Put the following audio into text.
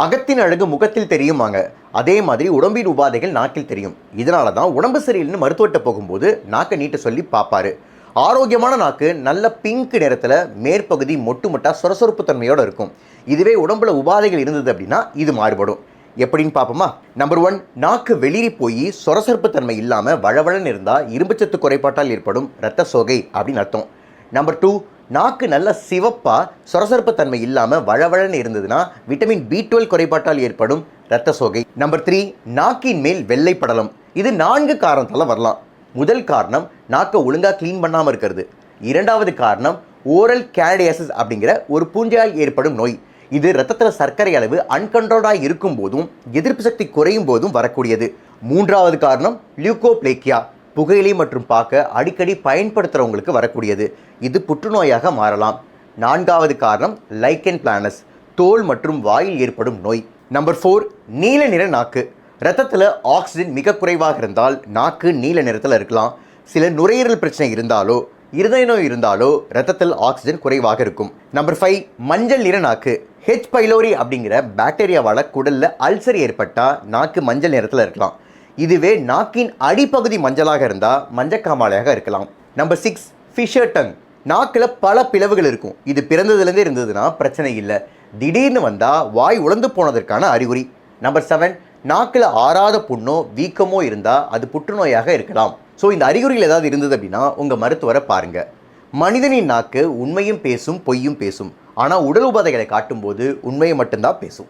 அகத்தின் அழகு முகத்தில் தெரியுமாங்க, அதே மாதிரி உடம்பின் உபாதைகள் நாக்கில் தெரியும். இதனால தான் உடம்பு சரியில்லைன்னு மருத்துவர்கிட்ட போகும்போது நாக்கை நீட்ட சொல்லி பார்ப்பாரு. ஆரோக்கியமான நாக்கு நல்ல பிங்க் நிறத்தில் மேற்பகுதி மொட்டு மொட்டா சொரசொரப்பு தன்மையோடு இருக்கும். இதுவே உடம்புல உபாதைகள் இருந்தது அப்படின்னா இது மாறுபடும். எப்படின்னு பார்ப்போமா? நம்பர் 1, நாக்கு வெளிரி போய் சொரசொரப்பு தன்மை இல்லாமல் வழவழன்னு இருந்தால் இரும்புச்சத்து குறைபாட்டால் ஏற்படும் இரத்த சோகை அப்படின்னு அர்த்தம். நம்பர் 2, நாக்கு நல்ல சிவப்பாக சொரசொரப்பு தன்மை இல்லாமல் வழவழன்னு இருந்ததுன்னா விட்டமின் B12 குறைபாட்டால் ஏற்படும் இரத்த சோகை. நம்பர் 3, நாக்கின் மேல் வெள்ளை படலம். இது 4 காரணத்தால் வரலாம். முதல் காரணம் நாக்கை ஒழுங்காக க்ளீன் பண்ணாமல் இருக்கிறது. இரண்டாவது காரணம் ஓரல் கேண்டிடியாசிஸ் அப்படிங்கிற ஒரு பூஞ்சையால் ஏற்படும் நோய். இது ரத்தத்தில் சர்க்கரை அளவு அன்கண்ட்ரோல்டாக இருக்கும் போதும் எதிர்ப்பு சக்தி குறையும் போதும் வரக்கூடியது. மூன்றாவது காரணம் லியூகோப்ளேக்கியா, புகையிலை மற்றும் பாக்க அடிக்கடி பயன்படுத்துகிறவங்களுக்கு வரக்கூடியது. இது புற்றுநோயாக மாறலாம். நான்காவது காரணம் லைக்கன் பிளானஸ், தோல் மற்றும் வாயில் ஏற்படும் நோய். நம்பர் 4, நீல நிற நாக்கு. ரத்தத்தில் ஆக்சிஜன் மிக குறைவாக இருந்தால் நாக்கு நீல நிறத்தில் இருக்கலாம். சில நுரையீரல் பிரச்சனை இருந்தாலோ இருதய நோய் இருந்தாலோ ரத்தத்தில் ஆக்சிஜன் குறைவாக இருக்கும். நம்பர் 5, மஞ்சள் நிற நாக்கு. ஹெச் பைலோரி அப்படிங்கிற பாக்டீரியாவால் குடலில் அல்சர் ஏற்பட்டால் நாக்கு மஞ்சள் நிறத்தில் இருக்கலாம். இதுவே நாக்கின் அடிப்பகுதி மஞ்சளாக இருந்தால் மஞ்சக்காமாலையாக இருக்கலாம். Number 6, fissure tongue. நாக்கில் பல பிளவுகள் இருக்கும். இது பிறந்ததுலேருந்தே இருந்ததுன்னா பிரச்சனை இல்லை. திடீர்னு வந்தால் வாய் உலர்ந்து போனதற்கான அறிகுறி. நம்பர் 7, நாக்கில் ஆறாத புண்ணோ வீக்கமோ இருந்தால் அது புற்றுநோயாக இருக்கலாம். ஸோ இந்த அறிகுறிகள் ஏதாவது இருந்தது அப்படின்னா உங்கள் மருத்துவரை பாருங்கள். மனிதனின் நாக்கு உண்மையும் பேசும் பொய்யும் பேசும். ஆனால் உடல் உபாதைகளை காட்டும்போது உண்மையை மட்டும்தான் பேசும்.